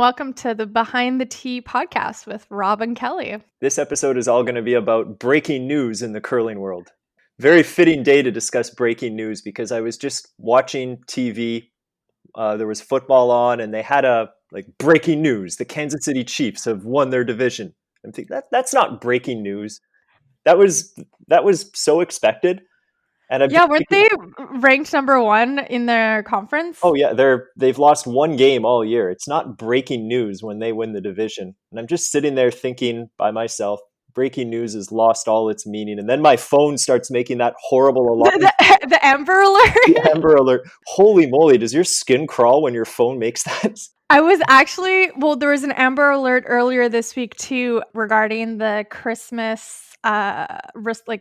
welcome to the Behind the Tee podcast with Rob and Kelly. This episode is all going to be about breaking news in the curling world. Very fitting day to discuss breaking news because I was just watching TV. There was football on, and they had a breaking news: the Kansas City Chiefs have won their division. I'm thinking that's not breaking news. That was so expected. And weren't they ranked number one in their conference? Oh yeah, they've lost one game all year. It's not breaking news when they win the division. And I'm just sitting there thinking by myself, breaking news has lost all its meaning. And then my phone starts making that horrible alarm. The Amber Alert? The Amber Alert. Holy moly, does your skin crawl when your phone makes that? There was an Amber Alert earlier this week too regarding the Christmas family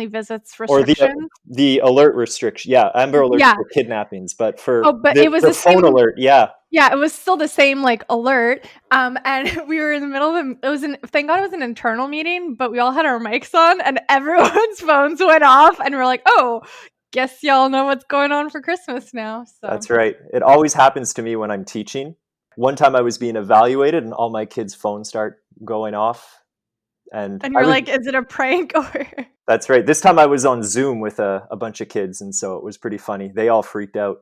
visits restrictions. Or the alert restriction. Yeah, Amber Alert for kidnappings, but it was the phone alert, yeah. Yeah, it was still the same alert. And we were in the middle of thank God it was an internal meeting, but we all had our mics on and everyone's phones went off and we're like, oh, guess y'all know what's going on for Christmas now. So that's right. It always happens to me when I'm teaching. One time I was being evaluated and all my kids' phones start going off. And you're like, is it a prank? Or That's right. This time I was on Zoom with a bunch of kids, and so it was pretty funny. They all freaked out.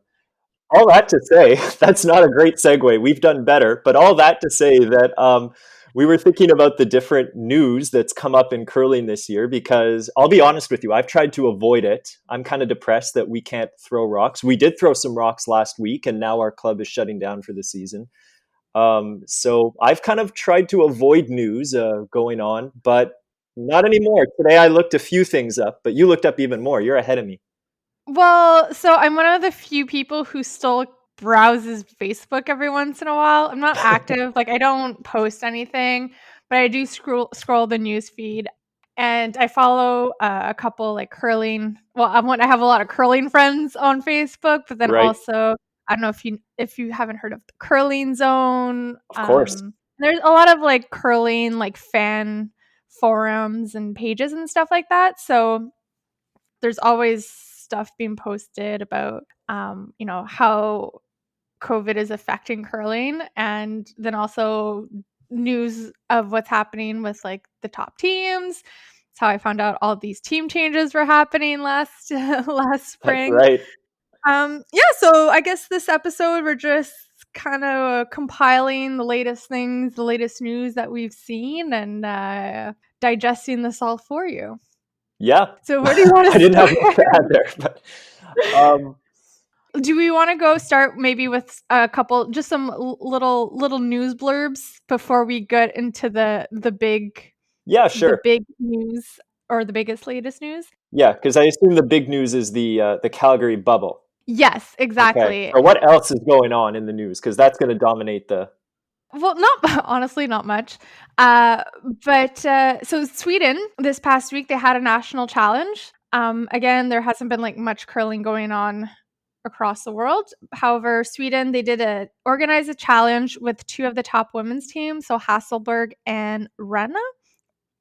All that to say, that's not a great segue. We've done better. But all that to say that we were thinking about the different news that's come up in curling this year, because I'll be honest with you, I've tried to avoid it. I'm kind of depressed that we can't throw rocks. We did throw some rocks last week, and now our club is shutting down for the season. So I've kind of tried to avoid news going on, but not anymore. Today I looked a few things up, but you looked up even more. You're ahead of me. Well, so I'm one of the few people who still browses Facebook every once in a while. I'm not active. I don't post anything, but I do scroll the news feed. And I follow a couple curling. Well, I have a lot of curling friends on Facebook, but then Right. also I don't know if you haven't heard of the Curling Zone. Of course. There's a lot of curling fan forums and pages and stuff like that. So there's always stuff being posted about how COVID is affecting curling, and then also news of what's happening with the top teams. That's how I found out all these team changes were happening last spring. That's right. So I guess this episode we're just kind of compiling the latest things, the latest news that we've seen, and digesting this all for you. Yeah. So where do you want to I didn't have much to add there, but do we want to go start maybe with a couple, just some little news blurbs before we get into the big, sure, the big news or the biggest latest news? Yeah, because I assume the big news is the Calgary bubble. Yes, exactly. Okay. Or what else is going on in the news? Because that's going to dominate the. Well, honestly, not much. So Sweden this past week they had a national challenge. Again, there hasn't been much curling going on across the world. However, Sweden, they did organize a challenge with two of the top women's teams, so Hasselberg and Renna.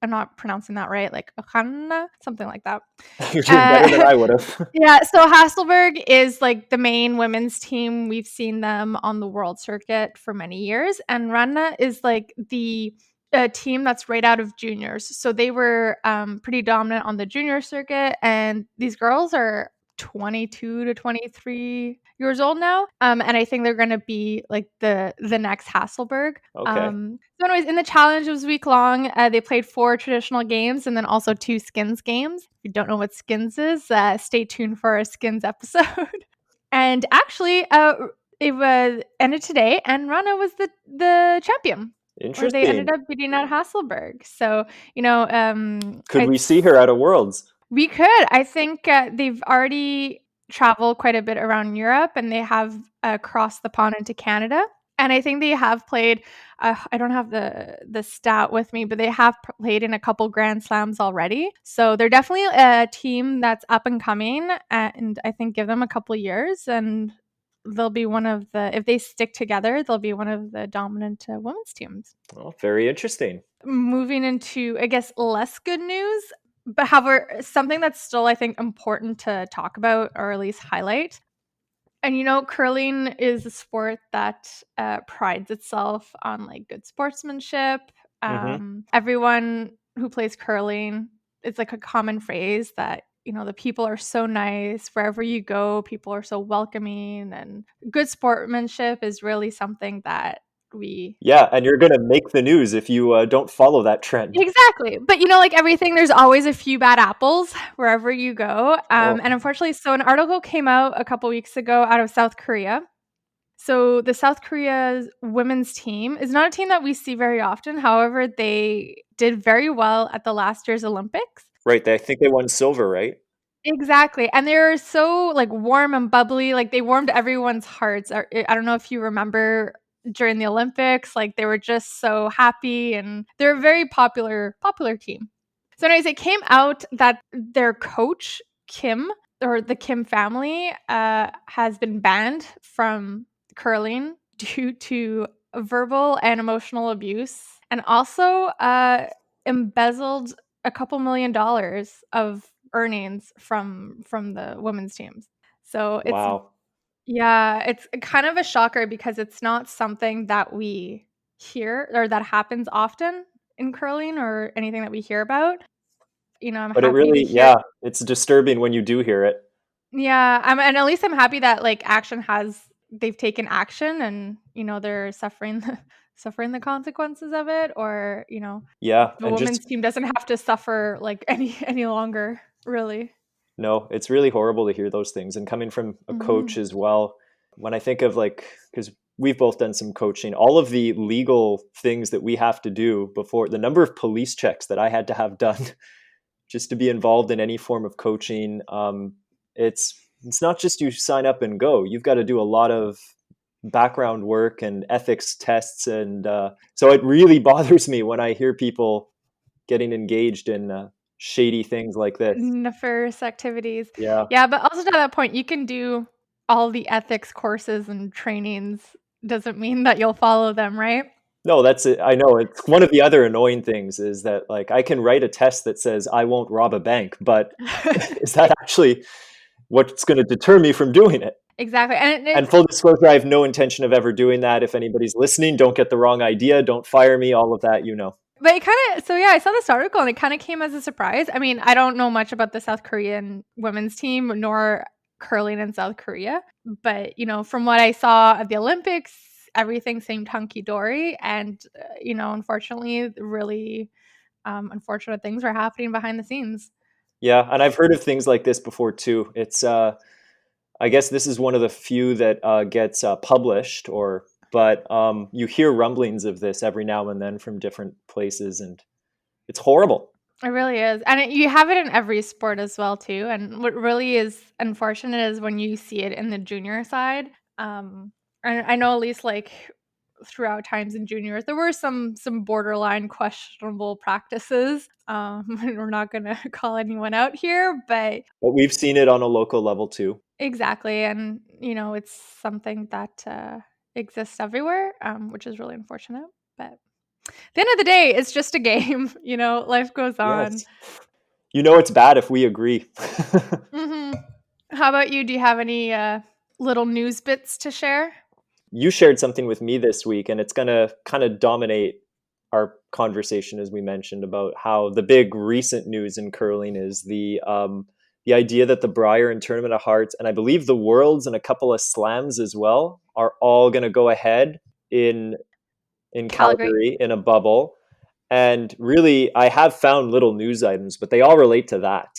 I'm not pronouncing that right, Hanna, something like that. You're doing better than I would have. Yeah, so Hasselberg is the main women's team. We've seen them on the world circuit for many years, and Renna is the team that's right out of juniors. So they were pretty dominant on the junior circuit, and these girls are 22 to 23 years old now, and I think they're going to be the next Hasselberg. Okay. So anyways, in the challenge, it was week long. They played 4 traditional games and then also 2 skins games. If you don't know what skins is, stay tuned for a skins episode. And actually, it was ended today, and Rana was the champion. Interesting. They ended up beating out Hasselberg. So could we see her at a Worlds? We could. I think they've already traveled quite a bit around Europe, and they have crossed the pond into Canada. And I think they have played, I don't have the stat with me, but they have played in a couple Grand Slams already. So they're definitely a team that's up and coming. And I think give them a couple years and they'll be one of if they stick together, they'll be one of the dominant women's teams. Oh, very interesting. Moving into, I guess, less good news. But however, something that's still, I think, important to talk about or at least highlight. And curling is a sport that prides itself on like good sportsmanship. Hmm. Everyone who plays curling, it's like a common phrase that the people are so nice wherever you go. People are so welcoming, and good sportsmanship is really something that we Yeah, and you're gonna make the news if you don't follow that trend. exactly. But like everything, there's always a few bad apples wherever you go. Oh, And unfortunately, so an article came out a couple weeks ago out of South Korea. So the South Korea's women's team is not a team that we see very often. However, they did very well at the last year's Olympics. right. I think they won silver, right? Exactly. And they're so like warm and bubbly. Like they warmed everyone's hearts. I don't know if you remember during the Olympics, like they were just so happy, and they're a very popular team. So anyways, it came out that their coach, Kim, or the Kim family, has been banned from curling due to verbal and emotional abuse, and also embezzled a couple $1 million of earnings from the women's teams. So it's Wow. yeah, it's kind of a shocker because it's not something that we hear or that happens often in curling or anything that we hear about. I'm But it happy to really, hear. yeah, it's disturbing when you do hear it. Yeah, and at least I'm happy that like they've taken action, and they're suffering suffering the consequences of it, or Yeah, the and just women's team doesn't have to suffer like any longer, really. no, it's really horrible to hear those things. And coming from a coach Mhm. as well, when I think of like, because we've both done some coaching, all of the legal things that we have to do before the number of police checks that I had to have done just to be involved in any form of coaching. It's not just you sign up and go. You've got to do a lot of background work and ethics tests, and so it really bothers me when I hear people getting engaged in shady things like this. Nefarious activities. Yeah. Yeah, but also to that point, you can do all the ethics courses and trainings. Doesn't mean that you'll follow them, right? No, that's it. I know it's one of the other annoying things is that like I can write a test that says I won't rob a bank, but is that actually what's going to deter me from doing it? Exactly, and And it's full disclosure, I have no intention of ever doing that. If anybody's listening, don't get the wrong idea. Don't fire me. All of that, you know. but it kinda so yeah, I saw this article and it kinda came as a surprise. I mean, I don't know much about the South Korean women's team nor curling in South Korea, but, from what I saw at the Olympics, everything seemed hunky dory, and, unfortunately, really, unfortunate things were happening behind the scenes. Yeah, and I've heard of things like this before too. It's I guess this is one of the few that gets published, or but you hear rumblings of this every now and then from different places, and it's horrible. It really is, and you have it in every sport as well too, and what really is unfortunate is when you see it in the junior side. I know at least, like, throughout times in juniors, there were some borderline questionable practices. We're not gonna call anyone out here, but But we've seen it on a local level too. exactly, and, it's something that, exists everywhere, which is really unfortunate, but at the end of the day, it's just a game, life goes on. Yes. You know it's bad if we agree. Mhm. How about you? Do you have any, little news bits to share? You shared something with me this week, and it's going to kind of dominate our conversation, as we mentioned, about how the big recent news in curling is the idea that the Brier and Tournament of Hearts, and I believe the Worlds and a couple of slams as well, are all going to go ahead in Calgary. Calgary in a bubble. And really, I have found little news items, but they all relate to that.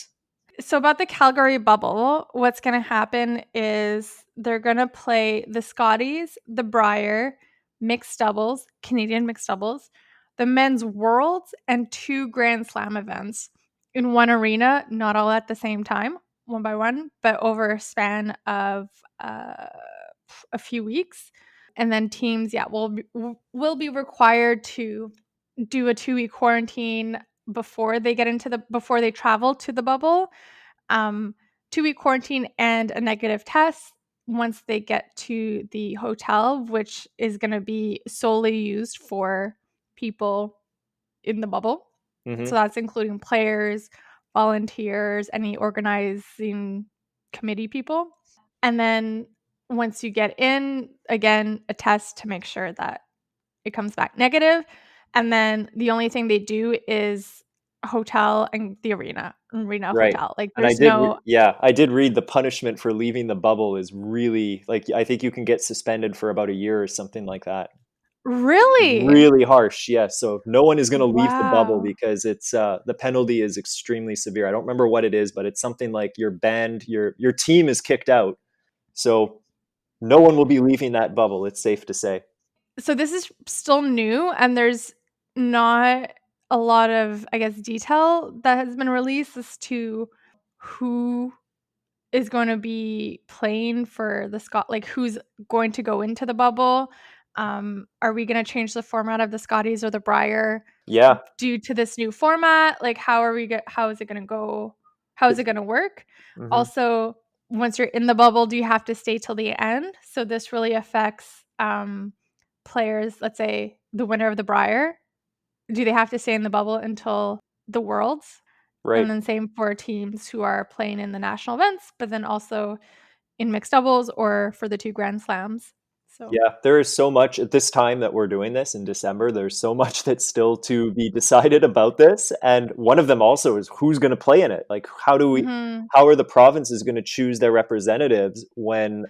So about the Calgary bubble, what's gonna happen is they're gonna play the Scotties, the Brier, mixed doubles, Canadian mixed doubles, the men's worlds, and 2 Grand Slam events in one arena, not all at the same time, one by one, but over a span of, a few weeks. And then teams, yeah, will be required to do a 2-week quarantine before they travel to the bubble. 2-week quarantine and a negative test once they get to the hotel, which is going to be solely used for people in the bubble. So Hmm. that's including players, volunteers, any organizing committee people. And then once you get in, again, a test to make sure that it comes back negative. And then the only thing they do is hotel and the arena Right. hotel. Like And there's no yeah, I did read the punishment for leaving the bubble is really like I think you can get suspended for about a year or something like that. really. Really harsh, yes. So no one is going to leave the bubble Wow. because it's the penalty is extremely severe. I don't remember what it is, but it's something like you're banned, your team is kicked out. So no one will be leaving that bubble. It's safe to say. So this is still new and there's not a lot of, I guess, detail that has been released as to who is going to be playing for the like who's going to go into the bubble. Are we going to change the format of the Scotties or the Briar Yeah. due to this new format? Like, how is it going to go? How is it going to work? Hmm. Also, once you're in the bubble, do you have to stay till the end? So this really affects players. Let's say the winner of the Briar. Do they have to stay in the bubble until the Worlds? And Right. then same for teams who are playing in the national events, but then also in mixed doubles or for the two Grand Slams. So, Yeah, there is so much at this time that we're doing this in December. There's so much that's still to be decided about this. And one of them also is who's going to play in it. Like, mhm. how are the provinces going to choose their representatives when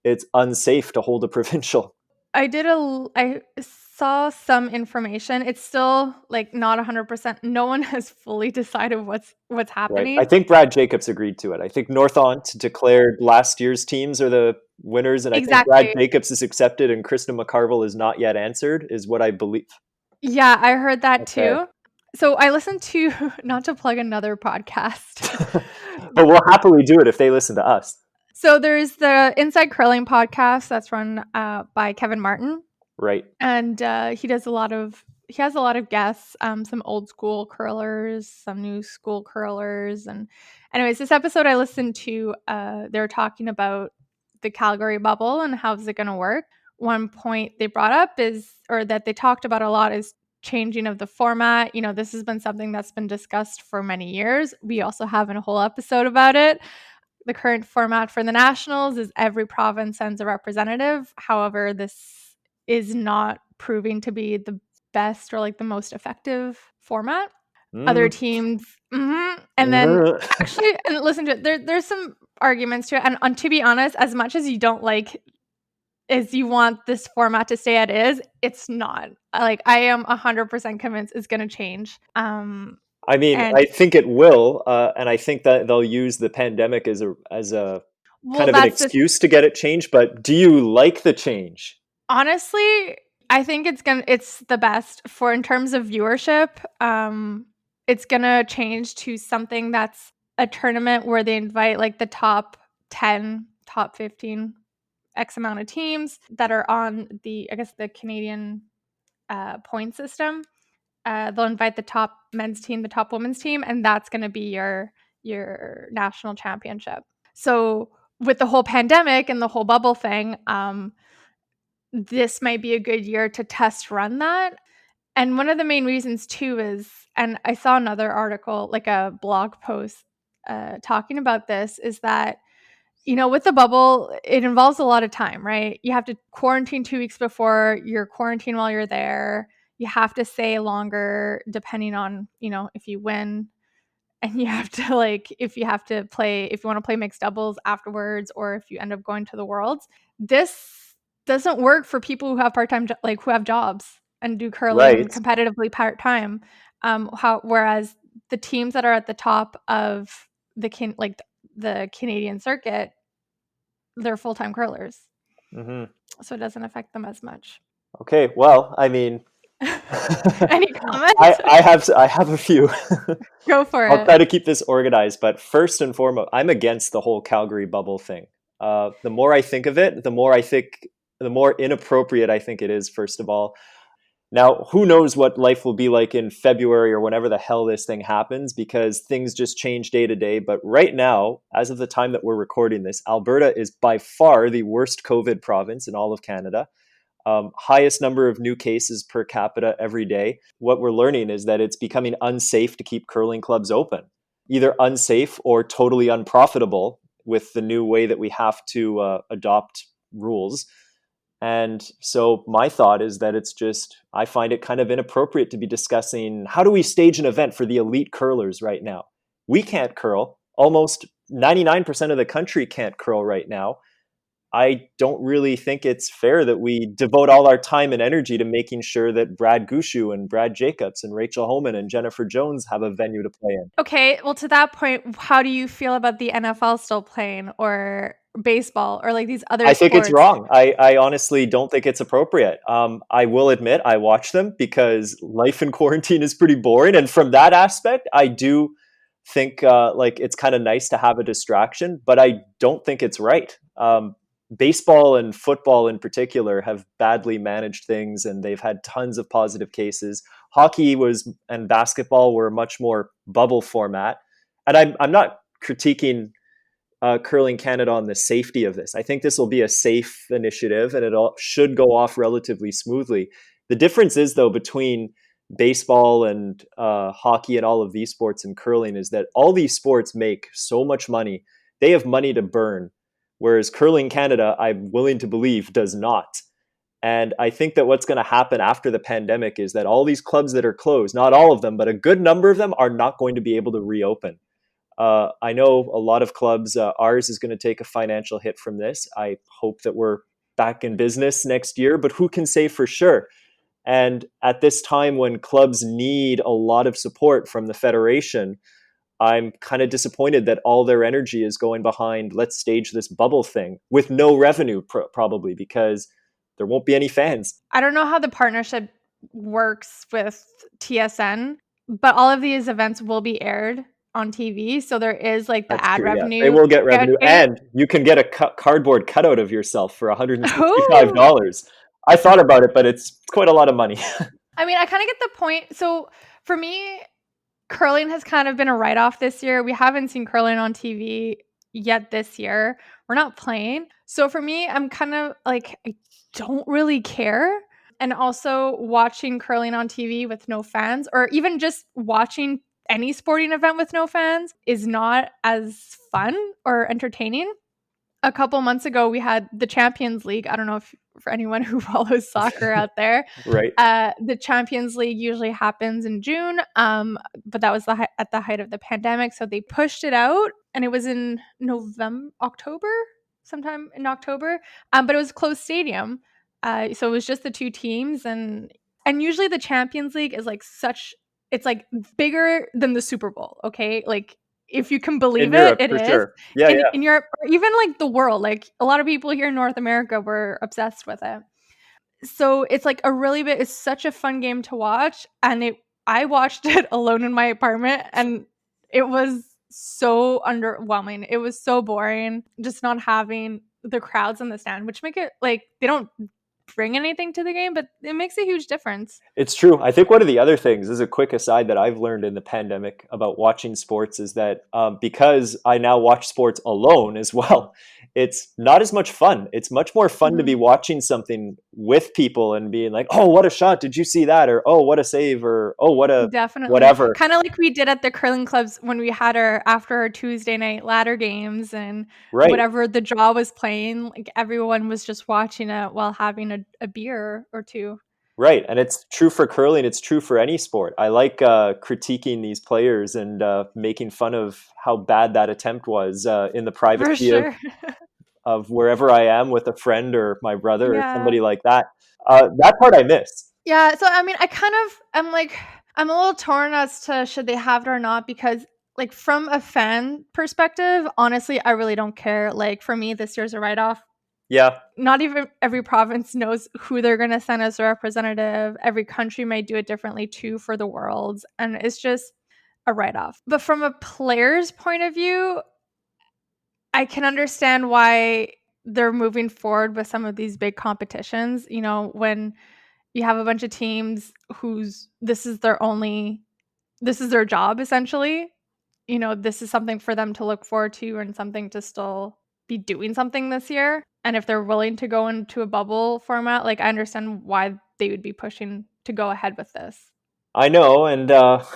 it's unsafe to hold a provincial? I saw some information. It's still like not 100%. No one has fully decided what's Right. I happening. think Brad Jacobs agreed to it. I think Northont declared last year's teams are the winners, and I think Brad Exactly. Jacobs is accepted, and Krista McCarville is not yet answered, is what I believe. Yeah, I heard that Okay. too. So I listened to not to plug another podcast. But we'll happily do it if they listen to us. So there's the Inside Curling podcast that's run by Kevin Martin, Right. and he has a lot of guests, some old school curlers, some new school curlers, and anyways, this episode I listened to, they were talking about the Calgary bubble and how's it going to work. One point they brought up is, or that they talked about a lot, is changing of the format. You know, this has been something that's been discussed for many years. We also have a whole episode about it. The current format for the nationals is every province sends a representative. However, this is not proving to be the best or like the most effective format. Other Mm. teams, and then actually, and listen to it, there's some arguments to it. And to be honest, as much as you don't like, as you want this format to stay as is, it's not. Like I am 100% convinced it's going to change. I mean, And I think it will, and I think that they'll use the pandemic as a well, kind of an that's this. excuse to get it changed. But do you like the change? Honestly, I think it's the best for in terms of viewership. It's gonna change to something that's a tournament where they invite like the top 10, top 15, X amount of teams that are on the, I guess, the Canadian point system. They'll invite the top men's team, the top women's team, and that's gonna be your national championship. So with the whole pandemic and the whole bubble thing, this might be a good year to test run that. And one of the main reasons too is, and I saw another article, like a blog post, talking about this, is that, you know, with the bubble, it involves a lot of time, right? You have to quarantine 2 weeks before, you're quarantined while you're there. You have to stay longer depending on, you know, if you win, and you have to like, if you have to play, if you want to play mixed doubles afterwards, or if you end up going to the Worlds. This doesn't work for people who have part-time like who have jobs and do curling Right. competitively part-time. How Whereas the teams that are at the top of the Canadian circuit, they're full-time curlers, Hmm. so it doesn't affect them as much. Okay. Well, I mean, Any comments? I have a few. Go for I'll it. try to keep this organized, but first and foremost, I'm against the whole Calgary bubble thing. The more I think of it, the more inappropriate I think it is. First of all, now who knows what life will be like in February or whenever the hell this thing happens, because things just change day to day. But right now, as of the time that we're recording this, Alberta is by far the worst COVID province in all of Canada. Highest number of new cases per capita every day. What we're learning is that it's becoming unsafe to keep curling clubs open, either unsafe or totally unprofitable, with the new way that we have to adopt rules. And so my thought is that it's just, I find it kind of inappropriate to be discussing how do we stage an event for the elite curlers right now. We can't curl. Almost 99% of the country can't curl right now. I don't really think it's fair that we devote all our time and energy to making sure that Brad Gushu and Brad Jacobs and Rachel Homan and Jennifer Jones have a venue to play in. Okay, well, to that point, how do you feel about the NFL still playing or baseball or like these other I think it's sports? wrong. I honestly don't think it's appropriate. I will admit I watch them because life in quarantine is pretty boring, and from that aspect, I do think like it's kind of nice to have a distraction, but I don't think it's right. Baseball and football in particular have badly managed things, and they've had tons of positive cases. Hockey was and basketball were much more bubble format, and I'm not critiquing Curling Canada on the safety of this. I think this will be a safe initiative and it all should go off relatively smoothly. The difference is, though, between baseball and hockey and all of these sports and curling is that all these sports make so much money. They have money to burn, whereas Curling Canada, I'm willing to believe, does not. And I think that what's going to happen after the pandemic is that all these clubs that are closed, not all of them, but a good number of them are not going to be able to reopen. I know a lot of clubs, ours is going to take a financial hit from this. I hope that we're back in business next year, but who can say for sure? And at this time when clubs need a lot of support from the federation, I'm kind of disappointed that all their energy is going behind let's stage this bubble thing with no revenue, probably because there won't be any fans. I don't know how the partnership works with TSN, but all of these events will be aired on TV. So there is like the That's ad true. Yeah, they revenue. will get Yeah, revenue, any and you can get a cardboard cutout of yourself for oh, $165. I thought about it, but it's quite a lot of money. I mean, I kind of get the point. So for me, curling has kind of been a write off this year. We haven't seen curling on TV yet this year. We're not playing. So for me, I'm kind of like, I don't really care. And also watching curling on TV with no fans, or even just watching any sporting event with no fans, is not as fun or entertaining. A couple months ago, we had the Champions League. I don't know if for anyone who follows soccer out there, Right. the Champions League usually happens in June, but that was at the height of the pandemic, so they pushed it out, and it was in October, sometime in October, but it was a closed stadium, so it was just the two teams, and usually the Champions League is like it's like bigger than the Super Bowl. Okay, like if you can In believe it, Europe, it for is sure. Yeah, yeah. in Europe, or even like the world. Like a lot of people here in North America were obsessed with it. So it's like it's such a fun game to watch, and I watched it alone in my apartment, and it was so underwhelming. It was so boring just not having the crowds in the stand, which make it like they don't bring anything to the game, but it makes a huge difference. It's true. I think one of the other things, as a quick aside, that I've learned in the pandemic about watching sports is that because I now watch sports alone as well, it's not as much fun. It's much more fun to be Mhm. watching something with people and being like, oh, what a shot. Did you see that? Or, oh, what a save. Or, oh, what a Definitely. whatever. Kinda like we did at the curling clubs when we had our Tuesday night ladder games, and Right. whatever the draw was playing, like, everyone was just watching it while having a beer or 2. Right, and it's true for curling, it's true for any sport. I like, critiquing these players and, making fun of how bad that attempt was, in the For privacy sure. of wherever I am with a friend or my brother or Yeah. somebody like that. That part I miss. Yeah, so, I mean, I kind of I'm like I'm a little torn as to should they have it or not because, like, from a fan perspective, honestly, I really don't care. Like, for me, this year's a write-off. Yeah, Not even every province knows who they're going to send as a representative. Every country might do it differently too for the world. And it's just a write off. But from a player's point of view, I can understand why they're moving forward with some of these big competitions. You know, when you have a bunch of teams whose this is their job essentially. You know, this is something for them to look forward to and something to still be doing something this year. And if they're willing to go into a bubble format, like I understand why they would be pushing to go ahead with this. I know, and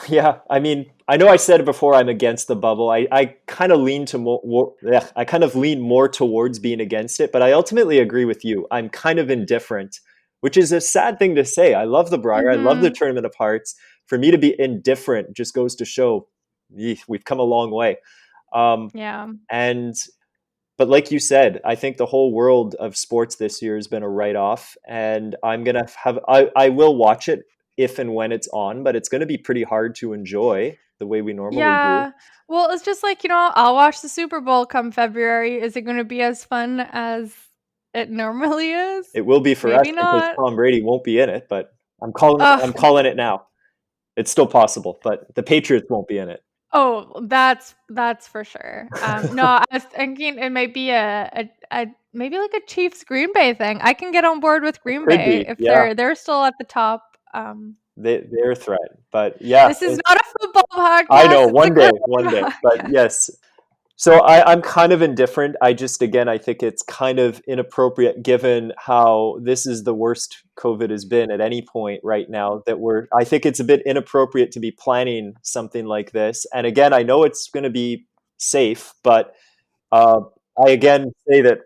yeah, I mean, I know I said it before. I'm against the bubble. I kind of lean to yeah, I kind of lean more towards being against it, but I ultimately agree with you. I'm kind of indifferent, which is a sad thing to say. I love the Briar. I love the Mhm. Tournament of Hearts. For me to be indifferent just goes to show we've come a long way. Um, Yeah. and but like you said, I think the whole world of sports this year has been a write off, and I will watch it if and when it's on, but it's going to be pretty hard to enjoy the way we normally do. Yeah. Well, it's just like, I'll watch the Super Bowl come February. Is it gonna be as fun as it normally is? It will be for us Maybe because not. Tom Brady won't be in it, but I'm Ugh. calling it now. It's still possible, but the Patriots won't be in it. Oh, that's for sure. No, I was thinking it might be a maybe like a Chiefs Green Bay thing. I can get on board with It Green could Bay be, if yeah. they're still at the top. Um, They're a threat, but yeah, this is not a football I know podcast, it's a one curling day, but podcast. yes. So I'm kind of indifferent. I just, again, I think it's kind of inappropriate given how this is the worst COVID has been at any point right now I think it's a bit inappropriate to be planning something like this. And again, I know it's going to be safe, but uh, I again say that,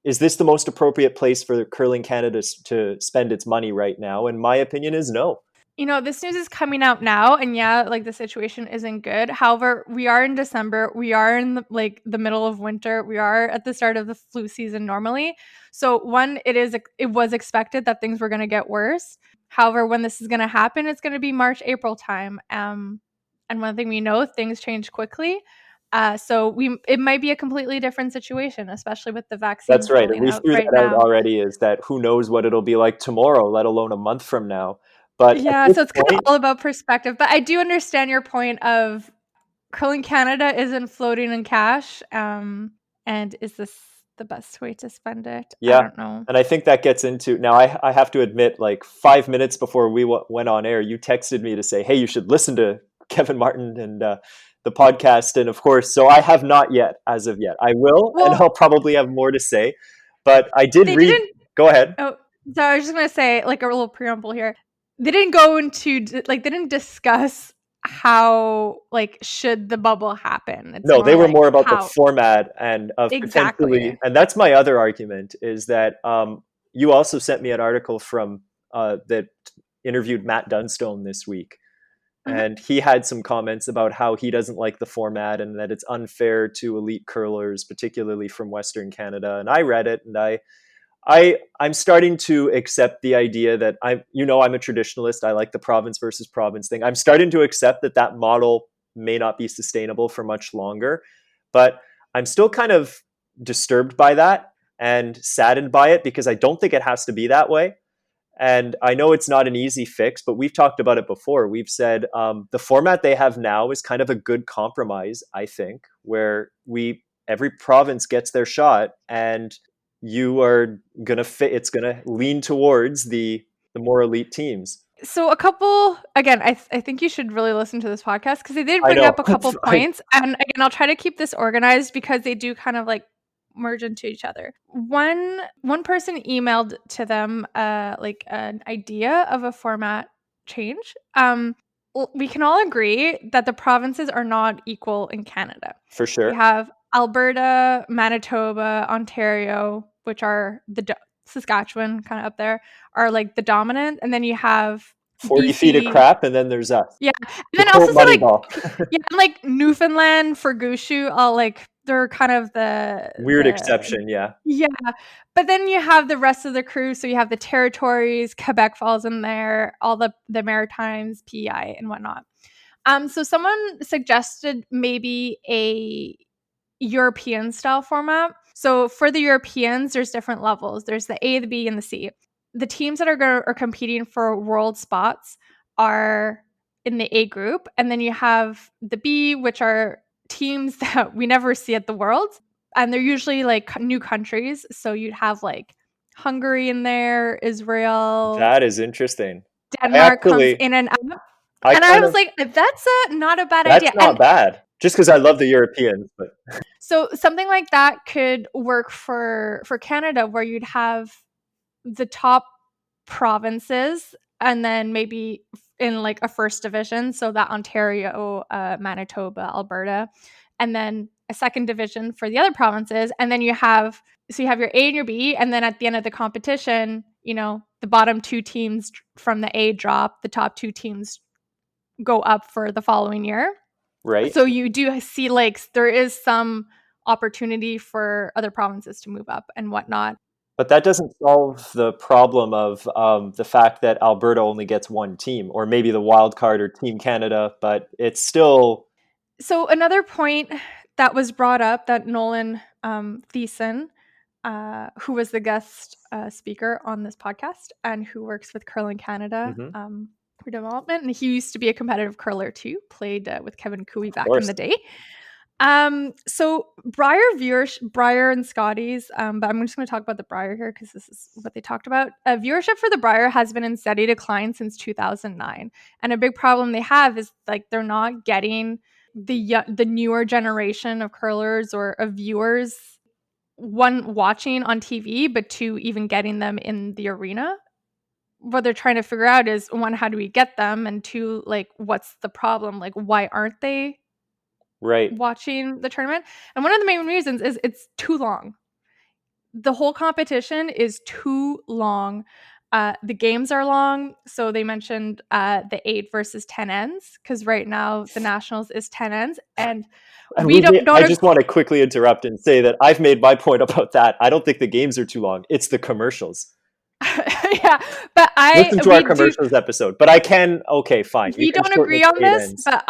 is this the most appropriate place for Curling Canada to spend its money right now? And my opinion is no. This news is coming out now, and yeah, like the situation isn't good. However, we are in December. We are in the middle of winter. We are at the start of the flu season normally. So one, it was expected that things were going to get worse. However, when this is going to happen, it's going to be March, April time. And one thing we know, things change quickly. So it might be a completely different situation, especially with the That's vaccines right. And rolling we out threw right that out now. already, is that who knows what it'll be like tomorrow, let alone a month from now. But at Yeah, this so it's kind of point, all about perspective, but I do understand your point of Curling Canada isn't floating in cash, and is this the best way to spend it? I yeah. don't know. And I think that gets into now. I have to admit, like 5 minutes before we went on air, you texted me to say, "Hey, you should listen to Kevin Martin and the podcast." And of course, so I have not yet, as of yet. I will, and Well, I'll probably have more to say. But I did they read. didn't Go ahead. oh, so I was just gonna say, like, a little preamble here. They didn't go into they didn't discuss how, like, should the bubble happen. It's No, more they were like more about the how. format and of potentially, Exactly. and that's my other argument is that you also sent me an article from that interviewed Matt Dunstone this week, Mhm. and he had some comments about how he doesn't like the format and that it's unfair to elite curlers, particularly from Western Canada. And I read it, and I'm starting to accept the idea that I'm a traditionalist. I like the province versus province thing. I'm starting to accept that that model may not be sustainable for much longer, but I'm still kind of disturbed by that and saddened by it because I don't think it has to be that way. And I know it's not an easy fix, but we've talked about it before. We've said the format they have now is kind of a good compromise, I think, where every province gets their shot, and you are gonna fit. It's gonna lean towards the more elite teams. So a couple again, I think you should really listen to this podcast because they did I bring know. up a couple I, points, and again, I'll try to keep this organized because they do kind of like merge into each other. One person emailed to them like an idea of a format change. We can all agree that the provinces are not equal in Canada. for You sure. have Alberta, Manitoba, Ontario, which are Saskatchewan kind of up there are like the dominant, and then you have 40 feet of BC. crap, and then there's us. Yeah, and To then also quote say like Moneyball, yeah, and, like Newfoundland, Fergushu, all like they're kind of weird the exception. Yeah, yeah, but then you have the rest of the crew. So you have the territories, Quebec falls in there, all the Maritimes, PEI, and whatnot. So someone suggested maybe a European style format. So for the Europeans, there's different levels. There's the A, the B, and the C. The teams that are competing for world spots are in the A group, and then you have the B, which are teams that we never see at the Worlds, and they're usually like new countries. So you'd have like Hungary in there, Israel, that is interesting. I Denmark comes actually, in and out. I And I kind was of, like, that's not a bad that's idea. not And bad. Just because I love the Europeans, but so something like that could work for Canada, where you'd have the top provinces and then maybe in like a first division, so that Ontario, Manitoba, Alberta, and then a second division for the other provinces, and then you have your A and your B, and then at the end of the competition, the bottom two teams from the A drop, the top two teams go up for the following year. Right. So you do see like there is some opportunity for other provinces to move up and whatnot. But that doesn't solve the problem of the fact that Alberta only gets one team, or maybe the wild card or Team Canada, but it's still. So another point that was brought up that Nolan Thiessen, who was the guest speaker on this podcast and who works with Curling Canada Mhm, for development, and he used to be a competitive curler too, played with Kevin Cooey of back in course. the day. So Briar and Scotty's, but I'm just going to talk about the Briar here because this is what they talked about. Viewership for the Briar has been in steady decline since 2009, and a big problem they have is like they're not getting the newer generation of curlers or of viewers, one watching on TV, but two even getting them in the arena. What they're trying to figure out is one, how do we get them, and two, like what's the problem? Like why aren't they Right. watching the tournament? And one of the main reasons is it's too long. The whole competition is too long. The games are long. So they mentioned the 8 versus 10 ends because right now the Nationals is 10 ends. And And we don't I agree. just want to quickly interrupt and say that I've made my point about that. I don't think the games are too long. It's the commercials. Yeah, but Listen to our commercials episode. But I can, okay, fine. You we can don't shorten it agree to on eight this, ends. but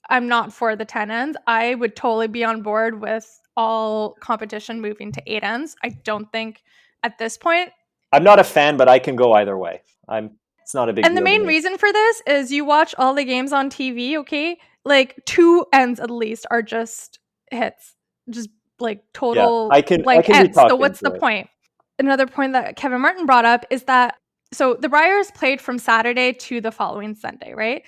I'm not for the 10 ends. I would totally be on board with all competition moving to 8 ends. I don't think at this point. I'm not a fan, but I can go either way. It's not a big And the deal to main me. reason for this is you watch all the games on TV, okay? Like 2 ends at least are just hits. Just like Yeah, total I blank can be ends. So talked what's the into it. point? Another point that Kevin Martin brought up is that so the Briars played from Saturday to the following Sunday, right?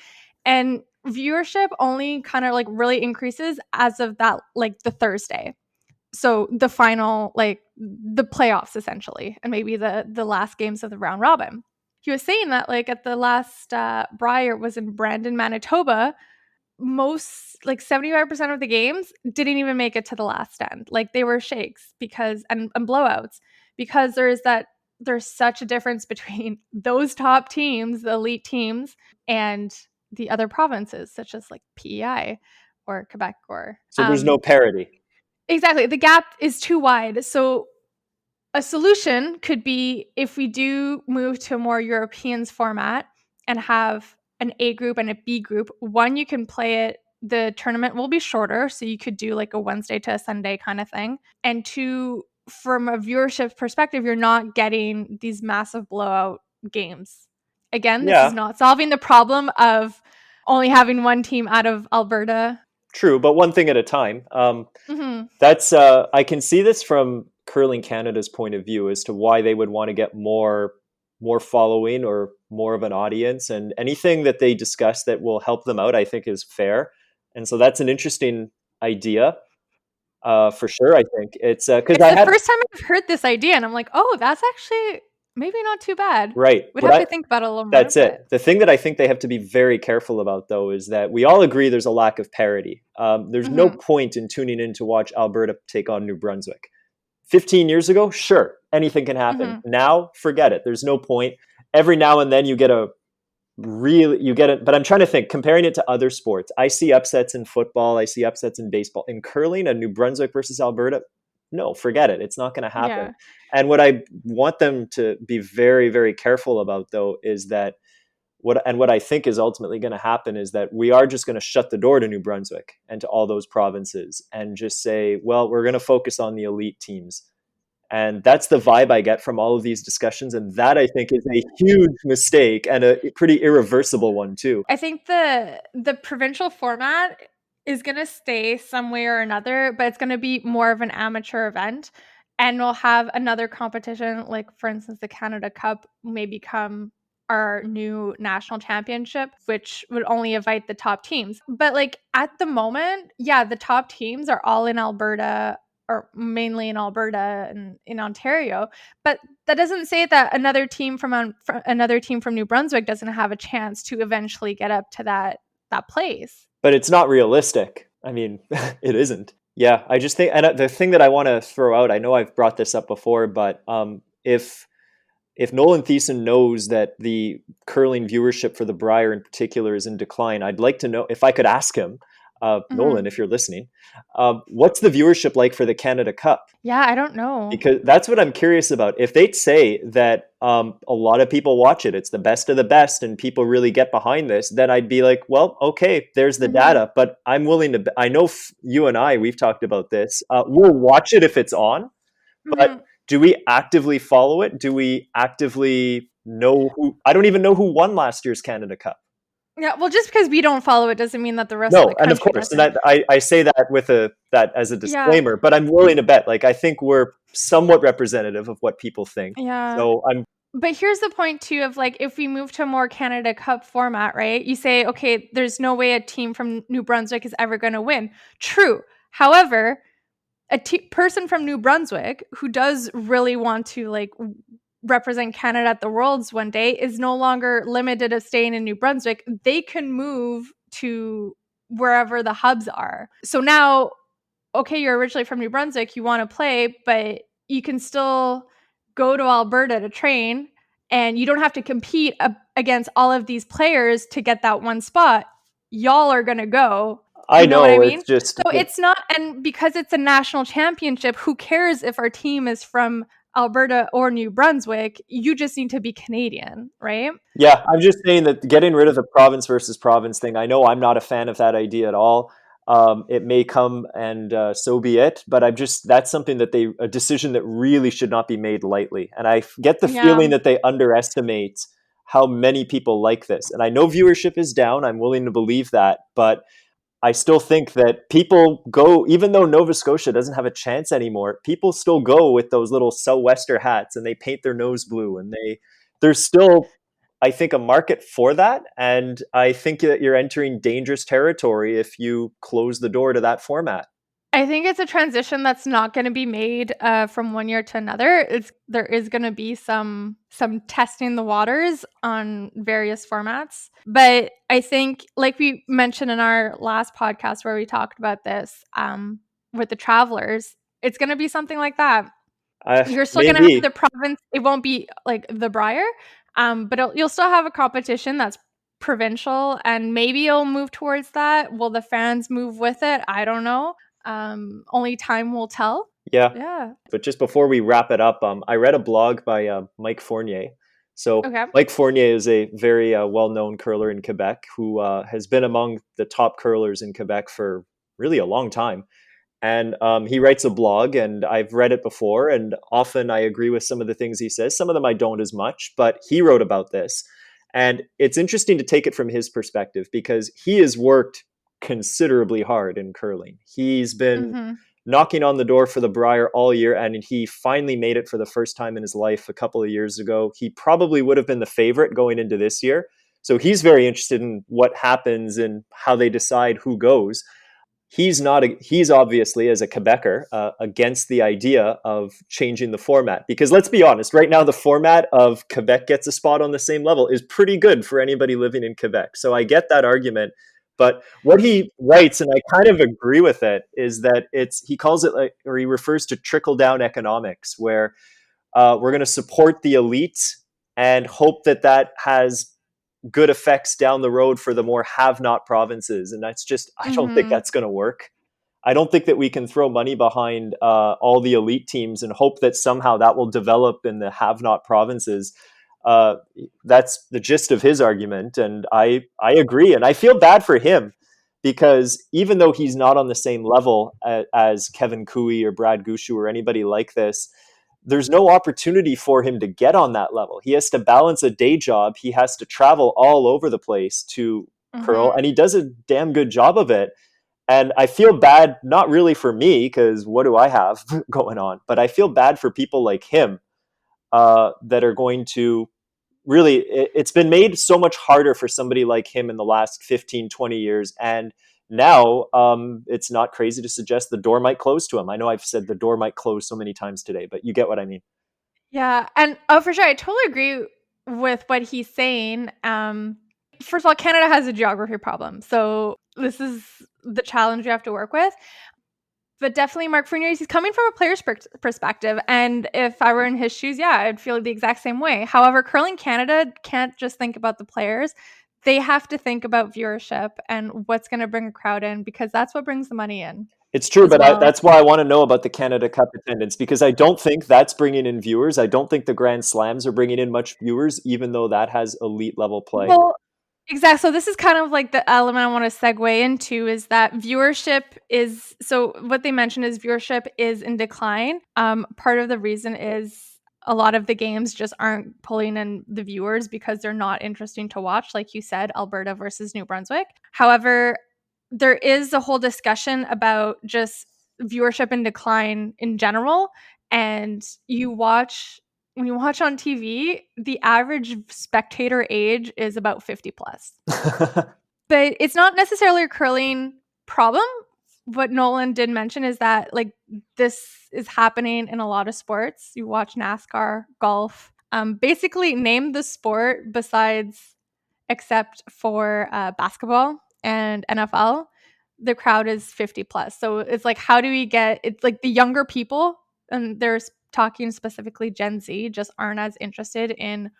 And viewership only kind of like really increases as of that like the Thursday. So the final, like the playoffs essentially, and maybe the last games of the round robin. He was saying that like at the last Briar was in Brandon, Manitoba, most like 75% of the games didn't even make it to the last end. Like they were shakes because and blowouts because there's such a difference between those top teams, the elite teams, and the other provinces such as like PEI or Quebec or So there's no parity. exactly, the gap is too wide. So a solution could be if we do move to a more Europeans format and have an A group and a B group. One, you can play it, the tournament will be shorter. So you could do like a Wednesday to a Sunday kind of thing. And two, from a viewership perspective, you're not getting these massive blowout games. Again, this is Yeah, not solving the problem of only having one team out of Alberta. true, but one thing at a time. Mm-hmm. That's I can see this from Curling Canada's point of view as to why they would want to get more following or more of an audience, and anything that they discuss that will help them out, I think, is fair. And so that's an interesting idea, for sure. I think it's because It's I the have. first time I've heard this idea, and I'm like, "Oh, that's actually maybe not too bad." Right. Would have to think about it a little more, That's but it. The thing that I think they have to be very careful about, though, is that we all agree there's a lack of parity. There's no mhm, point in tuning in to watch Alberta take on New Brunswick. 15 years ago, sure, anything can happen. mhm. Now, forget it. There's no point. Every now and then you get it. But I'm trying to think, comparing it to other sports. I see upsets in football. I see upsets in baseball. In curling, a New Brunswick versus Alberta, no, forget it. It's not going to happen. Yeah. And what I want them to be very, very careful about, though, is that what I think is ultimately going to happen is that we are just going to shut the door to New Brunswick and to all those provinces and just say, well, we're going to focus on the elite teams. And that's the vibe I get from all of these discussions. And that, I think, is a huge mistake and a pretty irreversible one, too. I think the provincial format is gonna stay some way or another, but it's gonna be more of an amateur event, and we'll have another competition, like, for instance, the Canada Cup may become our new national championship, which would only invite the top teams. But, like, at the moment, yeah, the top teams are all in Alberta or mainly in Alberta and in Ontario. But that doesn't say that another team from New Brunswick doesn't have a chance to eventually get up to that place. But it's not realistic. I mean, it isn't. Yeah, I just think, and the thing that I want to throw out, I know I've brought this up before, but if Nolan Thiessen knows that the curling viewership for the Brier in particular is in decline, I'd like to know, if I could ask him, Nolan, Mhm. if you're listening, what's the viewership like for the Canada Cup? Yeah, I don't know. Because that's what I'm curious about. If they'd say that a lot of people watch it, it's the best of the best, and people really get behind this, then I'd be like, well, okay, there's the Mhm. data. But I'm willing to. I know you and I, we've talked about this. We'll watch it if it's on, but Mhm. do we actively follow it? Do we actively know who? I don't even know who won last year's Canada Cup. Yeah, well, just because we don't follow it doesn't mean that the rest of the No, and of country course, and doesn't. I say that with that as a Yeah, disclaimer, but I'm willing to bet. Like I think we're somewhat representative of what people think. yeah. So I'm But here's the point too of like if we move to a more Canada Cup format, right? You say, okay, there's no way a team from New Brunswick is ever going to win. True. However, person from New Brunswick who does really want to like represent Canada at the Worlds one day is no longer limited to staying in New Brunswick. They can move to wherever the hubs are. So now, okay, you're originally from New Brunswick, you want to play, but you can still go to Alberta to train and you don't have to compete against all of these players to get that one spot. Y'all are going to go. I You know what I know mean? it's just So it's not, and because it's a national championship, who cares if our team is from Alberta or New Brunswick? You just need to be Canadian, right? yeah, I'm just saying that getting rid of the province versus province thing. I know I'm not a fan of that idea at all. It may come and so be it, but I'm just that's something that a decision that really should not be made lightly. And get the feeling Yeah. that they underestimate how many people like this. And I know viewership is down. I'm willing to believe that, but I still think that people go, even though Nova Scotia doesn't have a chance anymore, people still go with those little sou'wester hats and they paint their nose blue and there's still, I think, a market for that. And I think that you're entering dangerous territory if you close the door to that format. I think it's a transition that's not going to be made from one year to another. There is going to be some testing the waters on various formats, but I think, like we mentioned in our last podcast where we talked about this with the travelers, it's going to be something like that. You're still going to have Maybe. the province. It won't be like the Brier, but you'll still have a competition that's provincial, and maybe it'll move towards that. Will the fans move with it? I don't know. Only time will tell. Yeah. Yeah. But just before we wrap it up, I read a blog by Mike Fournier. So Okay. Mike Fournier is a very well-known curler in Quebec who has been among the top curlers in Quebec for really a long time. And he writes a blog, and I've read it before, and often I agree with some of the things he says. Some of them I don't as much, but he wrote about this. And it's interesting to take it from his perspective because he has worked considerably hard in curling. He's been Mhm. knocking on the door for the Brier all year, and he finally made it for the first time in his life a couple of years ago. He probably would have been the favorite going into this year. So he's very interested in what happens and how they decide who goes. He's obviously, as a Quebecer, against the idea of changing the format, because let's be honest, right now the format of Quebec gets a spot on the same level is pretty good for anybody living in Quebec. So I get that argument, but what he writes, and I kind of agree with it, is that he calls it, like, or he refers to trickle down economics, where we're going to support the elite and hope that that has good effects down the road for the more have not provinces. And that's just, I don't think Mhm. that's going to work. I don't think that we can throw money behind all the elite teams and hope that somehow that will develop in the have not provinces. Uh, that's the gist of his argument. And I agree. And I feel bad for him because even though he's not on the same level as Kevin Cooey or Brad Gushu or anybody like this, there's no opportunity for him to get on that level. He has to balance a day job. He has to travel all over the place to curl, Mhm. and he does a damn good job of it. And I feel bad, not really for me, because what do I have going on? But I feel bad for people like him that are going to really, it's been made so much harder for somebody like him in the last 15, 20 years. And Now, it's not crazy to suggest the door might close to him. I know I've said the door might close so many times today, but you get what I mean. Yeah, and oh, for sure, I totally agree with what he's saying. First of all, Canada has a geography problem, so this is the challenge we have to work with. But definitely, Mark Fournier, he's coming from a player's perspective, and if I were in his shoes, yeah, I'd feel the exact same way. However, Curling Canada can't just think about the players; they have to think about viewership and what's going to bring a crowd in, because that's what brings the money in It's true, as but well. that's why I want to know about the Canada Cup attendance because I don't think that's bringing in viewers. I don't think the Grand Slams are bringing in much viewers, even though that has elite level play. Well, exactly. So this is kind of like the element I want to segue into is that viewership is so what they mentioned is viewership is in decline. Part of the reason is a lot of the games just aren't pulling in the viewers because they're not interesting to watch. Like you said, Alberta versus New Brunswick. However, there is a whole discussion about just viewership in decline in general. And you watch when you watch on TV, the average spectator age is about 50 plus. But it's not necessarily a curling problem. What Nolan did mention is that like this is happening in a lot of sports. You watch NASCAR, golf. Basically, name the sport besides except for basketball and NFL. The crowd is 50 plus. So it's like, how do we get it's like the younger people, and there's talking specifically Gen Z, just aren't as interested in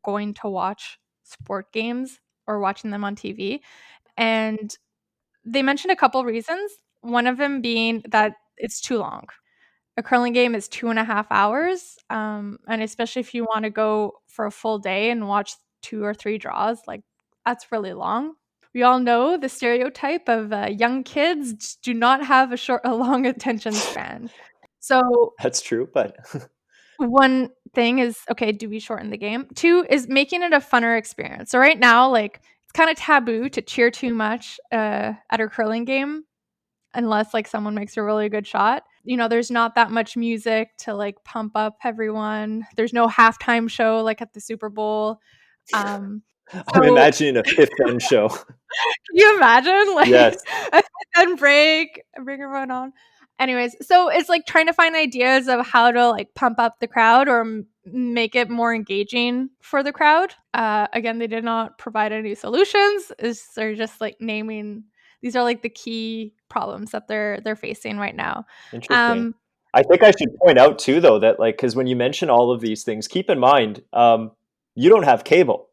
going to watch sport games or watching them on TV. And they mentioned a couple reasons. One of them being that it's too long. A curling game is 2.5 hours. And especially if you want to go for a full day and watch 2 or 3 draws, like that's really long. We all know the stereotype of young kids do not have a long attention span. So That's true, but one thing is, okay, do we shorten the game? Two is making it a funner experience. So right now, like it's kind of taboo to cheer too much at a curling game unless like someone makes a really good shot. You know, there's not that much music to like pump up everyone. There's no halftime show like at the Super Bowl. Um, I'm so imagining a fifth end show. can you imagine like Yes, a then break, bring everyone on? Anyways, so it's like trying to find ideas of how to like pump up the crowd or make it more engaging for the crowd. Again, they did not provide any solutions. They're just like naming these are like the key problems that they're facing right now. interesting. Um, I think I should point out too, though, that like because when you mention all of these things, keep in mind you don't have cable.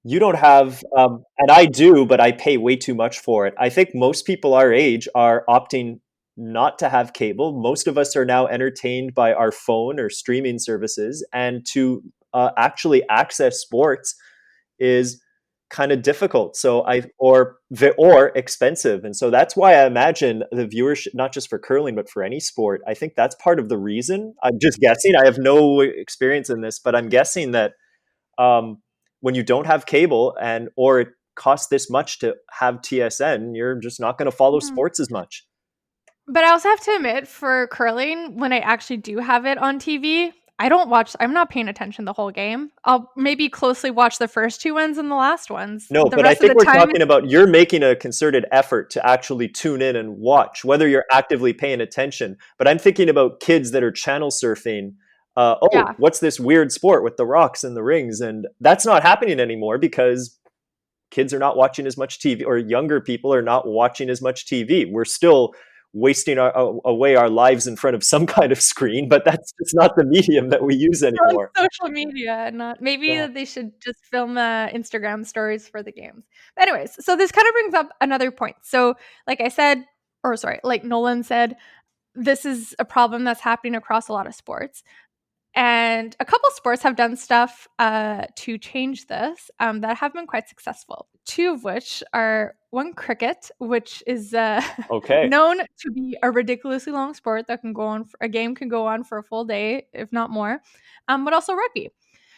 You don't have, and I do, but I pay way too much for it. I think most people our age are opting not to have cable. Most of us are now entertained by our phone or streaming services, and to actually access sports is kind of difficult. So or expensive, and so that's why I imagine the viewership, not just for curling but for any sport. I think that's part of the reason. I'm just guessing. I have no experience in this, but I'm guessing that um, when you don't have cable and or it costs this much to have TSN, you're just not going to follow hmm. sports as much. But I also have to admit, for curling, when I actually do have it on TV, I'm not paying attention the whole game. I'll maybe closely watch the first two ones and the last ones. No, The but I rest of think the we're time, talking about you're making a concerted effort to actually tune in and watch, whether you're actively paying attention. But I'm thinking about kids that are channel surfing. Oh, yeah. what's this weird sport with the rocks and the rings? And that's not happening anymore because kids are not watching as much TV, or younger people are not watching as much TV. We're still wasting away our lives in front of some kind of screen, but that's just not the medium that we use On anymore. social media, not maybe Yeah. they should just film Instagram stories for the games. But anyways, so this kind of brings up another point. So, like I said, or sorry, like Nolan said, this is a problem that's happening across a lot of sports. And a couple sports have done stuff to change this that have been quite successful. Two of which are one cricket, which is Okay. known to be a ridiculously long sport that can go on. A game can go on for a full day, if not more. But also rugby.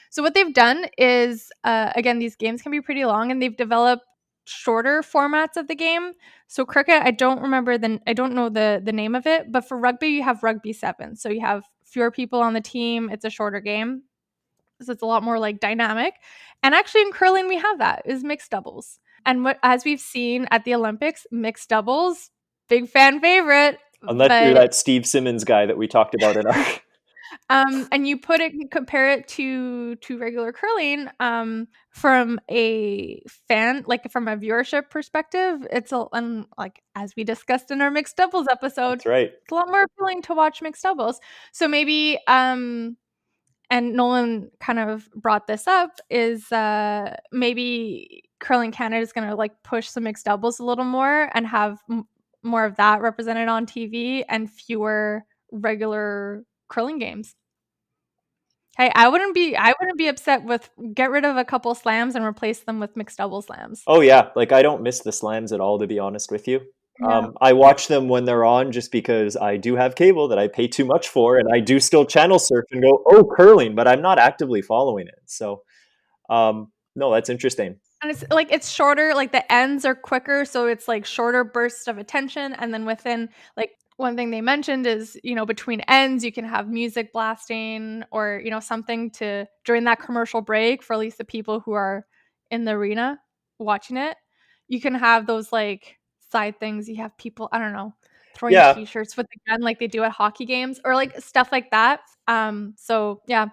So what they've done is, again, these games can be pretty long, and they've developed shorter formats of the game. So cricket, I don't know the name of it, but for rugby, you have rugby seven. So you have fewer people on the team. It's a shorter game, so it's a lot more like dynamic. And actually, in curling, we have that is mixed doubles. And what as we've seen at the Olympics, mixed doubles, big fan favorite, Unless you're but that Steve Simmons guy that we talked about in our and you put it compare it to regular curling, from a fan like, from a viewership perspective, it's a like, as we discussed in our mixed doubles episode, That's right. it's a lot more appealing to watch mixed doubles. So maybe, and Nolan kind of brought this up, is, maybe Curling Canada is gonna, like, push some mixed doubles a little more and have more of that represented on TV and fewer regular curling games. Hey, I wouldn't be upset with get rid of a couple slams and replace them with mixed double slams. Oh yeah, like I don't miss the slams at all, to be honest with you. Yeah. I watch them when they're on just because I do have cable that I pay too much for, and I do still channel surf and go, oh, curling, but I'm not actively following it. So, no, that's interesting. And it's like it's shorter, like the ends are quicker, so it's like shorter bursts of attention. And then within like one thing they mentioned is, between ends, you can have music blasting or, something to during that commercial break for at least the people who are in the arena watching it. You can have those like side things. You have people, I don't know, throwing Yeah, t-shirts with the gun like they do at hockey games or like stuff like that. So yeah,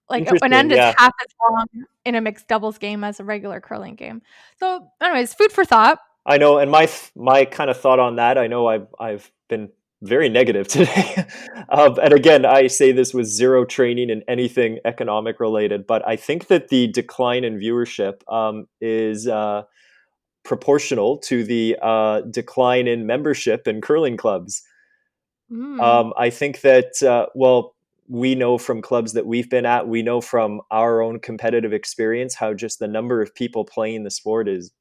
like, an interesting. end is Yeah, half as long in a mixed doubles game as a regular curling game. So, anyways, food for thought. I know, and my kind of thought on that, I know I've been very negative today, and again, I say this with zero training in anything economic related, but I think that the decline in viewership is proportional to the decline in membership in curling clubs. Mm, I think that well, we know from clubs that we've been at, we know from our own competitive experience how just the number of people playing the sport is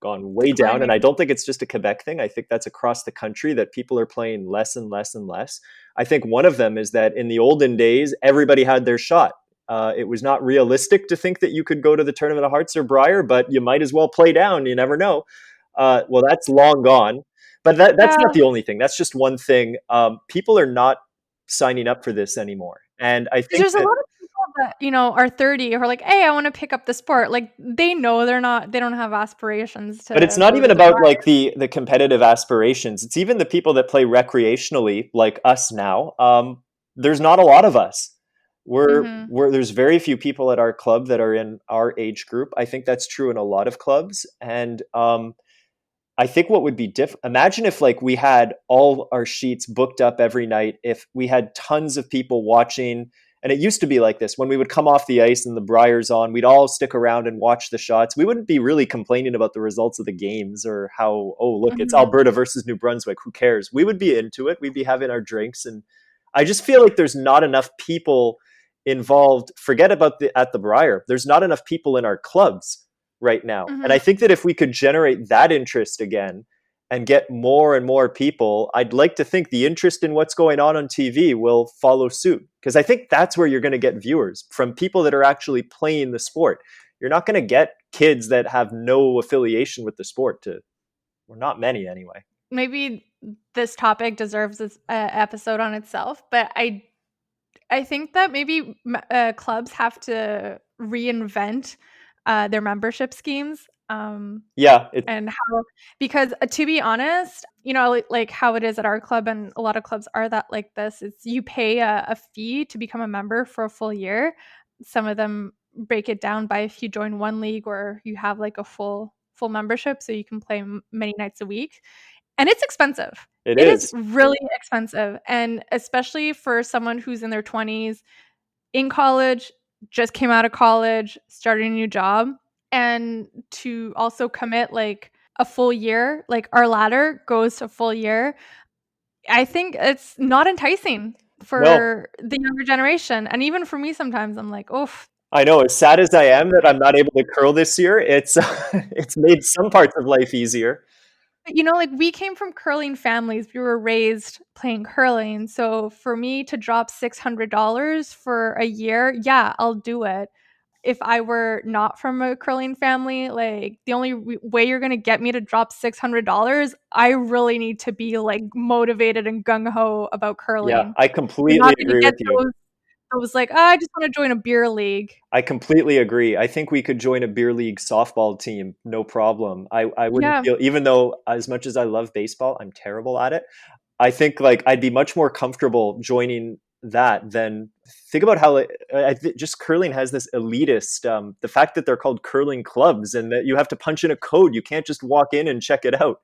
gone way down. And I declining. don't think it's just a Quebec thing. I think that's across the country that people are playing less and less and less. I think one of them is that in the olden days, everybody had their shot. It was not realistic to think that you could go to the Tournament of Hearts or Briar, but you might as well play down. You never know. Well, that's long gone. But that's not Yeah, the only thing. That's just one thing. People are not signing up for this anymore. And I 'cause think there's a that lot of people that, are 30 who are like, "Hey, I wanna pick up the sport." Like, they know they don't have aspirations but it's to not go even to the about like Brier. the competitive aspirations. It's even the people that play recreationally, like us now. There's not a lot of us. Mhm, There's very few people at our club that are in our age group. I think that's true in a lot of clubs, and I think what would be different, imagine if like we had all our sheets booked up every night, if we had tons of people watching. And it used to be like this when we would come off the ice and the Briar's on, we'd all stick around and watch the shots. We wouldn't be really complaining about the results of the games or how, oh, look, it's mhm. Alberta versus New Brunswick. Who cares? We would be into it. We'd be having our drinks. And I just feel like there's not enough people involved. Forget about the at the Briar. There's not enough people in our clubs right now. And Mhm. I think that if we could generate that interest again and get more and more people, I'd like to think the interest in what's going on TV will follow suit. Because I think that's where you're going to get viewers from people that are actually playing the sport. You're not going to get kids that have no affiliation with the sport to, or not many anyway. Maybe this topic deserves this, episode on itself, but I think that maybe clubs have to reinvent their membership schemes. Yeah, it, And how because, to be honest, like how it is at our club and a lot of clubs are that like this, is you pay a fee to become a member for a full year. Some of them break it down by if you join one league or you have like a full membership so you can play many nights a week. And it's expensive. it It is is. really expensive, and especially for someone who's in their 20s, in college, just came out of college, starting a new job, and to also commit like a full year, like our ladder goes to full year. I think it's not enticing No, for the younger generation. And even for me, sometimes I'm like, oof. I know. As sad as I am that I'm not able to curl this year, it's it's made some parts of life easier. But, like we came from curling families. We were raised playing curling. So for me to drop $600 for a year, yeah, I'll do it. If I were not from a curling family, like the only way you're gonna get me to drop $600, I really need to be like motivated and gung ho about Yeah, curling. I You're completely not gonna agree get with you. I was like, "Oh, I just wanna join a beer league." I completely agree. I think we could join a beer league softball team, no problem. I wouldn't Yeah. feel, even though as much as I love baseball, I'm terrible at it. I think like I'd be much more comfortable joining that than think about how just curling has this elitist the fact that they're called curling clubs and that you have to punch in a code. You can't just walk in and check it out.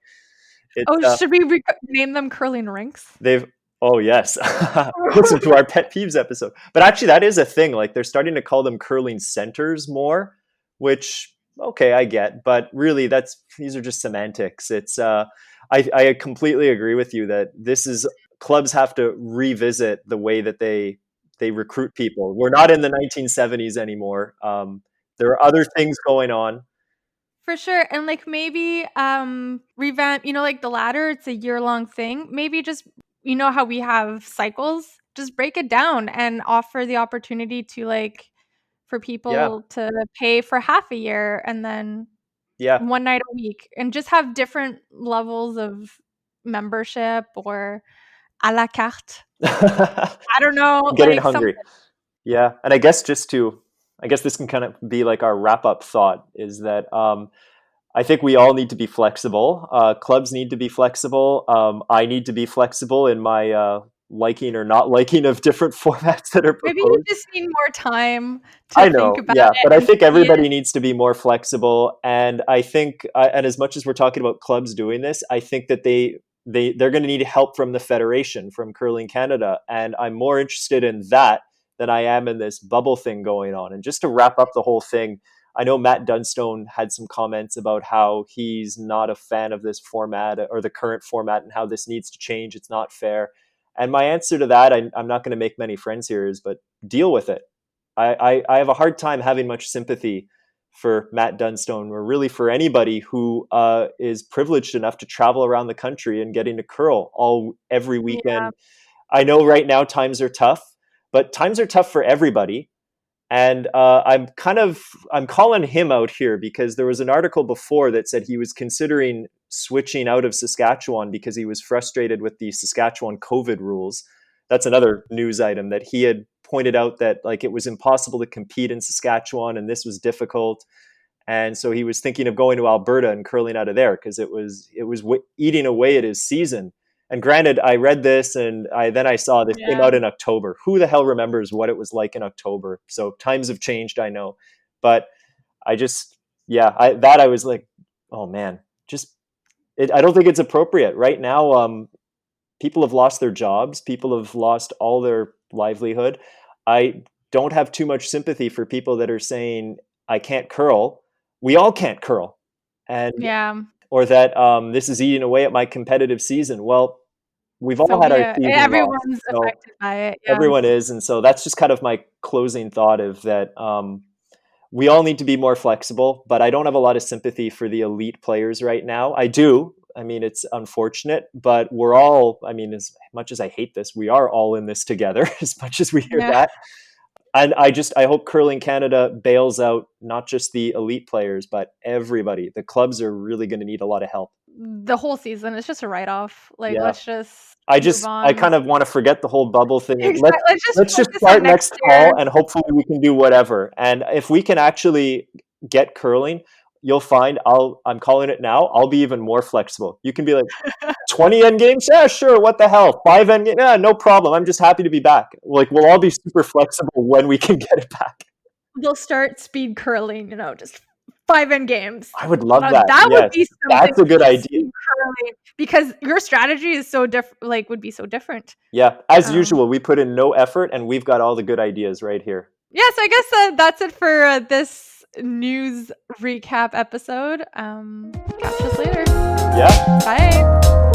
It's Oh, should we name them curling rinks? they've oh yes. Listen to our pet peeves episode. But actually that is a thing. Like they're starting to call them curling centers more, which okay, I get, but really that's these are just semantics. It's I completely agree with you that this is clubs have to revisit the way that they recruit people. We're not in the 1970s anymore. There are other things going on. For sure, and, like, maybe, revamp like, the ladder, it's a year-long thing. Maybe just how we have cycles? Just break it down and offer the opportunity to, like for Yeah. people to pay for half a year and then Yeah. 1 night a week, and just have different levels of membership or à la carte. I don't know, I'm getting like, something. hungry. Yeah, and I guess I guess this can kind of be like our wrap up thought is that I think we all need to be flexible. Clubs need to be flexible. I need to be flexible in my liking or not liking of different formats that are Maybe you proposed. just need more time to I think know, about yeah, it but I and think see it. everybody needs to be more flexible, and I think, and as much as we're talking about clubs doing this, I think that they're going to need help from the federation, from Curling Canada, and I'm more interested in that than I am in this bubble thing going on. And just to wrap up the whole thing, I know Matt Dunstone had some comments about how he's not a fan of this format or the current format and how this needs to change. It's not fair. And my answer to that, I'm not going to make many friends here, is but deal with it. I have a hard time having much sympathy for Matt Dunstone or really for anybody who is privileged enough to travel around the country and getting to curl every Yeah, weekend. I know right now times are tough, but times are tough for everybody. And I'm calling him out here because there was an article before that said he was considering switching out of Saskatchewan because he was frustrated with the Saskatchewan COVID rules. That's another news item that he had pointed out that like it was impossible to compete in Saskatchewan and this was difficult. And so he was thinking of going to Alberta and curling out of there because it was eating away at his season. And granted, I read this and I saw this came yeah. out in October. Who the hell remembers what it was like in October? So times have changed, I know, but I just yeah, I was like, oh man, just I don't think it's appropriate right now. People have lost their jobs. People have lost all their livelihood. I don't have too much sympathy for people that are saying I can't curl. We all can't curl, and Yeah, or that this is eating away at my competitive season. Well, we've so all had be our it. season lost, Everyone's so affected by it, yeah. everyone is, and so that's just kind of my closing thought of that. We all need to be more flexible, but I don't have a lot of sympathy for the elite players right now. I do. I mean, it's unfortunate, but we're all, I mean, as much as I hate this, we are all in this together, as much as we hear Yeah. that. And I hope Curling Canada bails out not just the elite players, but everybody. The clubs are really going to need a lot of help. The whole season, it's just a write-off, like, Yeah. let's just move I on. kind of want to forget the whole bubble thing. Let's just Let's just focus on start next next year. fall and hopefully we can do whatever. And if we can actually get curling, you'll find I'm calling it now. I'll be even more flexible. You can be like 20 end games, yeah, sure. What the hell? 5 end games, yeah, no problem. I'm just happy to be back. Like we'll all be super flexible when we can get it back. We'll start speed curling, just 5 end games. I would love Now that. that would Yes, be something, that's a good idea. speed curling, because your strategy is so would be so different. Yeah, as Um, usual, we put in no effort and we've got all the good ideas right here. yeah, so I guess, that's it for, this news recap episode. Catch us later. Yeah. Bye.